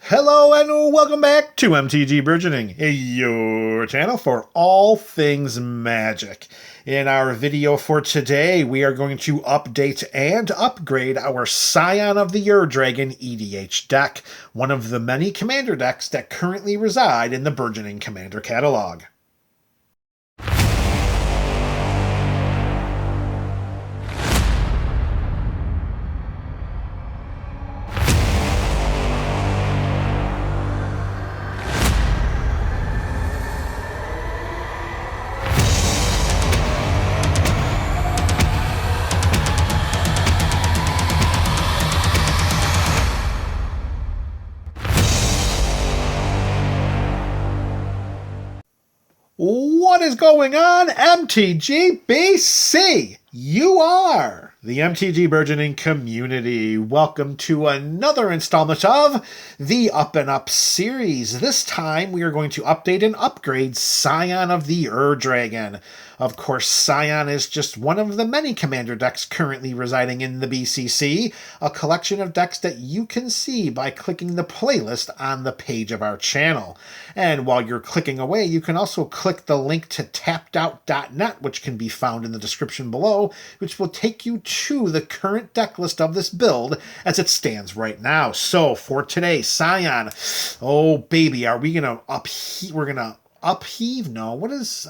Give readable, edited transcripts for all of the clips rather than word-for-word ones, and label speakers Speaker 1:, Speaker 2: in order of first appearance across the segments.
Speaker 1: Hello and welcome back to MTG Burgeoning, your channel for all things magic. In our video for today, we are going to update and upgrade our Scion of the Ur-Dragon EDH deck, one of the many commander decks that currently reside in the Burgeoning Commander catalog. What is going on, MTG BC? You are the MTG Burgeoning community. Welcome to another installment of the Up and Up series. This time we are going to update and upgrade Scion of the Ur-Dragon. Of course, Scion is just one of the many commander decks currently residing in the BCC, a collection of decks that you can see by clicking the playlist on the page of our channel. And while you're clicking away, you can also click the link to tappedout.net, which can be found in the description below, which will take you to the current deck list of this build as it stands right now. So for today, Scion, oh baby, are we gonna upheave? No,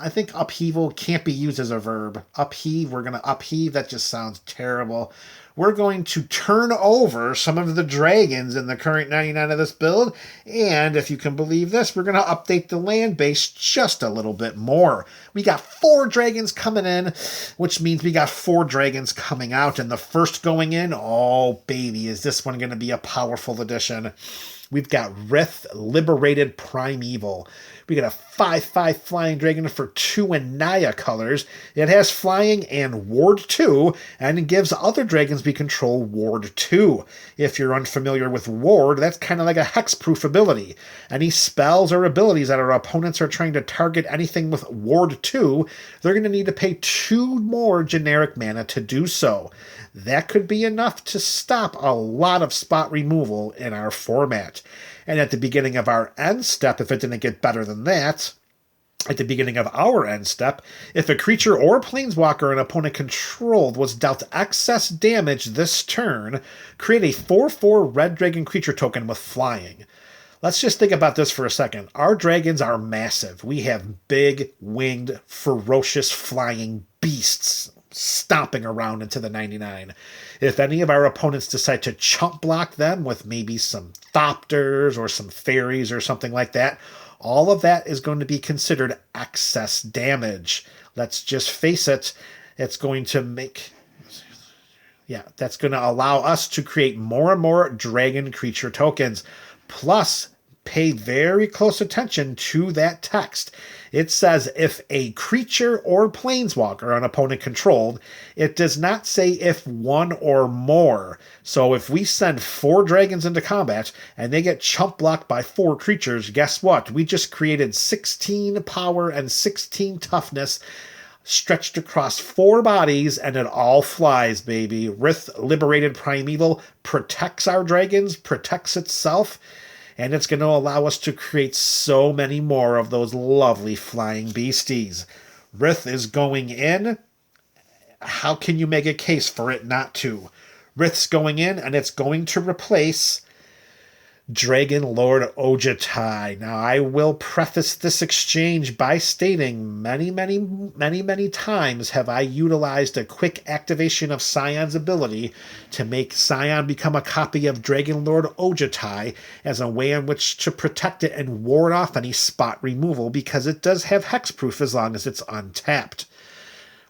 Speaker 1: I think upheaval can't be used as a verb. Upheave, we're going to upheave. That just sounds terrible. We're going to turn over some of the dragons in the current 99 of this build. And if you can believe this, we're going to update the land base just a little bit more. We got 4 dragons coming in, which means we got 4 dragons coming out. And the first going in, oh baby, is this one going to be a powerful addition. We've got Rith, Liberated, Primeval. We got a 5/5 flying dragon for 2 Anaya colors. It has flying and ward 2, and it gives other dragons we control ward 2. If you're unfamiliar with ward, that's kind of like a hexproof ability. Any spells or abilities that our opponents are trying to target anything with ward 2, they're going to need to pay 2 more generic mana to do so. That could be enough to stop a lot of spot removal in our format. And at the beginning of our end step, if it didn't get better than that, at the beginning of our end step, if a creature or planeswalker an opponent controlled was dealt excess damage this turn, create a 4/4 red dragon creature token with flying. Let's just think about this for a second. Our dragons are massive. We have big, winged, ferocious flying beasts stomping around into the 99. If any of our opponents decide to chump block them with maybe some Thopters or some fairies or something like that, all of that is going to be considered excess damage. Let's just face it, it's going to that's going to allow us to create more and more dragon creature tokens. Plus, pay very close attention to that text. It says if a creature or planeswalker an opponent controlled, it does not say if one or more. So if we send 4 dragons into combat and they get chump blocked by 4 creatures, guess what? We just created 16 power and 16 toughness stretched across 4 bodies, and it all flies, baby. Rith, Liberated, Primeval protects our dragons, protects itself, and it's going to allow us to create so many more of those lovely flying beasties. Rith is going in. How can you make a case for it not to? Rith's going in, and it's going to replace Dragonlord Ojutai. Now, I will preface this exchange by stating many times have I utilized a quick activation of Scion's ability to make Scion become a copy of Dragonlord Ojutai as a way in which to protect it and ward off any spot removal, because it does have hexproof as long as it's untapped.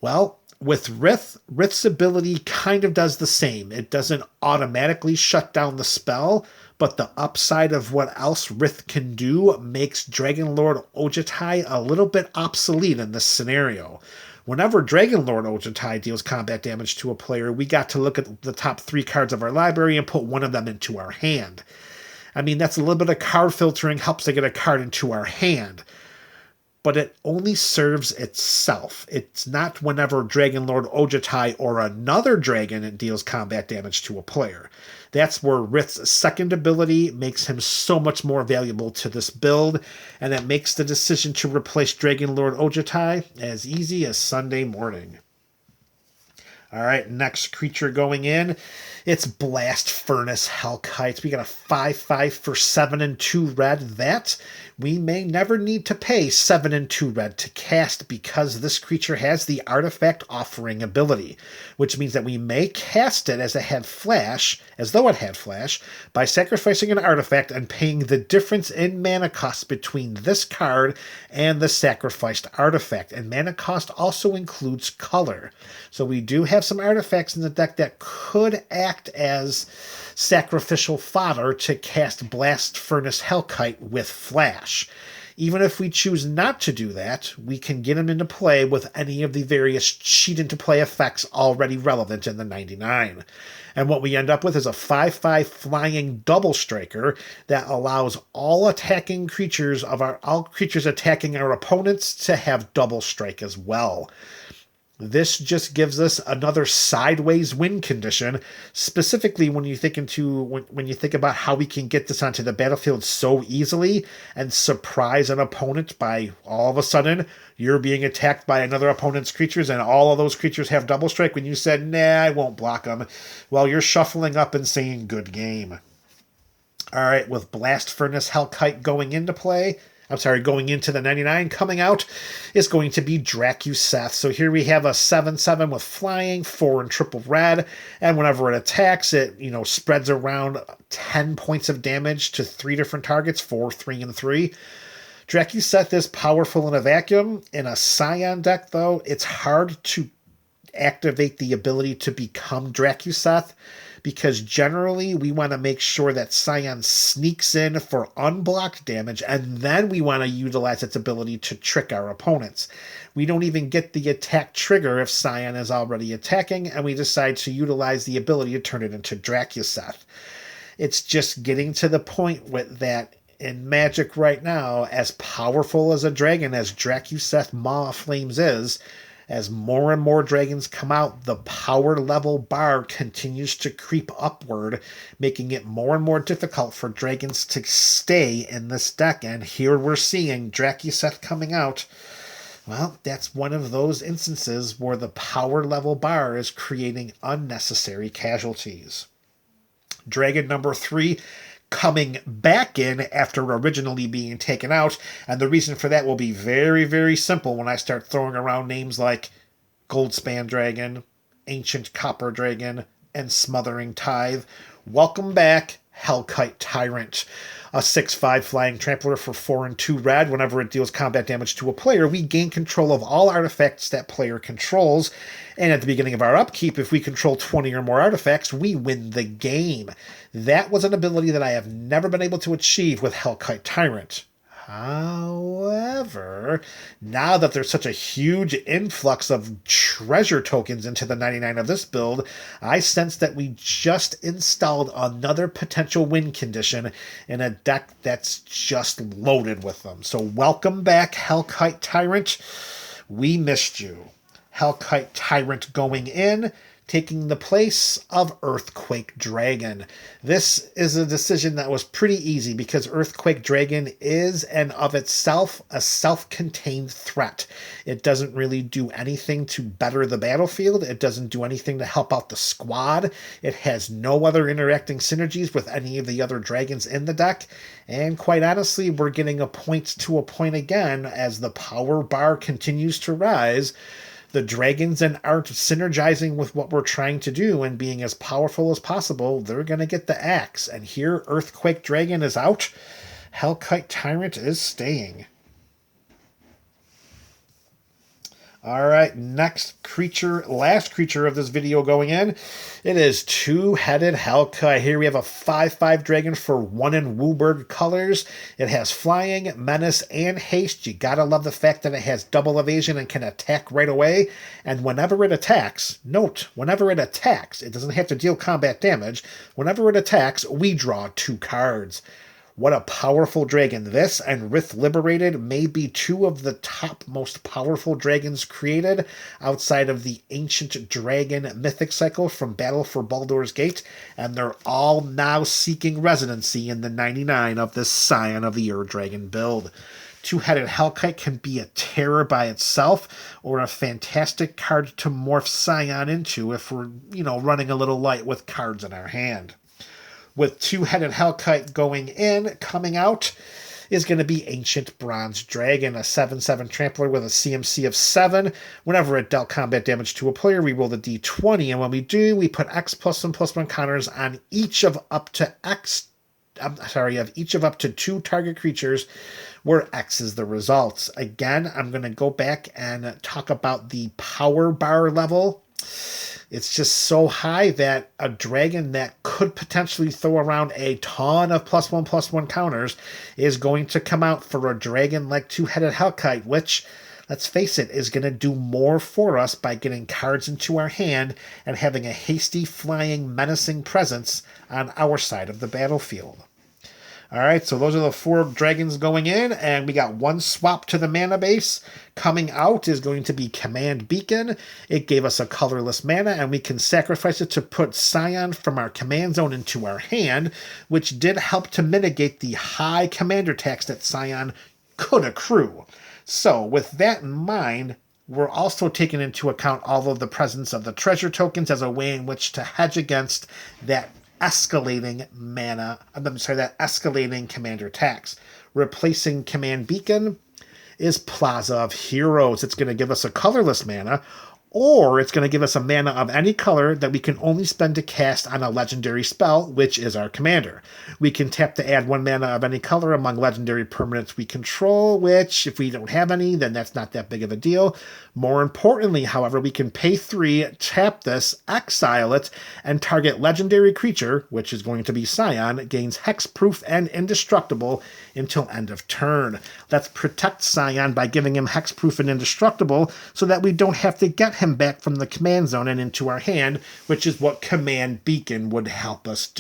Speaker 1: Well, with Rith's ability kind of does the same. It doesn't automatically shut down the spell, but the upside of what else Rith can do makes Dragonlord Ojutai a little bit obsolete in this scenario. Whenever Dragonlord Ojutai deals combat damage to a player, we got to look at the top 3 cards of our library and put one of them into our hand. I mean, that's a little bit of card filtering, helps to get a card into our hand. but it only serves itself. It's not whenever Dragonlord Ojutai or another dragon deals combat damage to a player. That's where Rith's second ability makes him so much more valuable to this build, and it makes the decision to replace Dragonlord Ojutai as easy as Sunday morning. All right, next creature going in. It's Blast Furnace Hellkite. We got a 5/5 for 7 and 2 red. That we may never need to pay 7 and 2 red to cast, because this creature has the artifact offering ability, which means that we may cast it as though it had flash, by sacrificing an artifact and paying the difference in mana cost between this card and the sacrificed artifact. And mana cost also includes color. So we do have some artifacts in the deck that could act as sacrificial fodder to cast Blast Furnace Hellkite with flash. Even if we choose not to do that, we can get them into play with any of the various cheat into play effects already relevant in the 99. And what we end up with is a 5/5 flying double striker that allows all creatures attacking our opponents to have double strike as well. This just gives us another sideways win condition, specifically when you think about how we can get this onto the battlefield so easily and surprise an opponent by all of a sudden you're being attacked by another opponent's creatures and all of those creatures have double strike when you said, nah, I won't block them. Well, you're shuffling up and saying good game. All right, with Blast Furnace Hellkite going into the 99, coming out is going to be Drakuseth. So here we have a 7/7 with flying, 4 and triple red, and whenever it attacks, it spreads around 10 points of damage to 3 different targets, 4, 3, and 3. Drakuseth is powerful in a vacuum. In a Scion deck, though, it's hard to activate the ability to become Drakuseth, because generally we want to make sure that Scion sneaks in for unblocked damage, and then we want to utilize its ability to trick our opponents. We don't even get the attack trigger if Scion is already attacking, and we decide to utilize the ability to turn it into Drakuseth. It's just getting to the point with that in Magic right now, as powerful as a dragon as Drakuseth Maw of Flames is, as more and more dragons come out, the power level bar continues to creep upward, making it more and more difficult for dragons to stay in this deck. And here we're seeing Drakuseth coming out. Well, that's one of those instances where the power level bar is creating unnecessary casualties. Dragon number 3 coming back in after originally being taken out, and the reason for that will be very, very simple when I start throwing around names like Goldspan Dragon, Ancient Copper Dragon, and Smothering Tithe. Welcome back, Hellkite Tyrant. A 6/5 flying trampler for 4 and 2 red. Whenever it deals combat damage to a player, we gain control of all artifacts that player controls. And at the beginning of our upkeep, if we control 20 or more artifacts, we win the game. That was an ability that I have never been able to achieve with Hellkite Tyrant. However, now that there's such a huge influx of treasure tokens into the 99 of this build, I sense that we just installed another potential win condition in a deck that's just loaded with them. So welcome back, Hellkite Tyrant. We missed you. Hellkite Tyrant going in, taking the place of Earthquake Dragon. This is a decision that was pretty easy because Earthquake Dragon is and of itself a self-contained threat. It doesn't really do anything to better the battlefield. It doesn't do anything to help out the squad. It has no other interacting synergies with any of the other dragons in the deck. And quite honestly, we're getting a point again as the power bar continues to rise. The dragons aren't synergizing with what we're trying to do and being as powerful as possible. They're going to get the axe. And here, Earthquake Dragon is out. Hellkite Tyrant is staying. All right, last creature of this video going in. It is Two-Headed Hellkite. Here we have a 5/5 dragon for 1 in Wooburg colors. It has flying, menace, and haste. You gotta love the fact that it has double evasion and can attack right away. And whenever it attacks, it doesn't have to deal combat damage. Whenever it attacks, we draw 2 cards. What a powerful dragon. This and Rith Liberated may be two of the top most powerful dragons created outside of the Ancient Dragon mythic cycle from Battle for Baldur's Gate, and they're all now seeking residency in the 99 of this Scion of the Ur-Dragon build. Two-headed Hellkite can be a terror by itself, or a fantastic card to morph Scion into if we're, running a little light with cards in our hand. With two-headed Hellkite coming out, is going to be Ancient Bronze Dragon, a 7/7 trampler with a CMC of 7. Whenever it dealt combat damage to a player, we roll the d20, and when we do, we put X +1/+1 counters on each of up to 2 target creatures, where X is the results. Again, I'm going to go back and talk about the power bar level. It's just so high that a dragon that could potentially throw around a ton of +1/+1 counters is going to come out for a dragon like two-headed Hellkite, which, let's face it, is going to do more for us by getting cards into our hand and having a hasty, flying, menacing presence on our side of the battlefield. All right, so those are the 4 dragons going in, and we got 1 swap to the mana base. Coming out is going to be Command Beacon. It gave us a colorless mana, and we can sacrifice it to put Scion from our command zone into our hand, which did help to mitigate the high commander tax that Scion could accrue. So with that in mind, we're also taking into account all of the presence of the treasure tokens as a way in which to hedge against that escalating commander tax. Replacing Command Beacon is Plaza of Heroes. It's going to give us a colorless mana, or it's going to give us a mana of any color that we can only spend to cast on a legendary spell, which is our commander. We can tap to add 1 mana of any color among legendary permanents we control, which, if we don't have any, then that's not that big of a deal. More importantly, however, we can pay 3, tap this, exile it, and target legendary creature, which is going to be Scion, gains hexproof and indestructible until end of turn. Let's protect Scion by giving him hexproof and indestructible so that we don't have to get him back from the command zone and into our hand, which is what Command Beacon would help us do.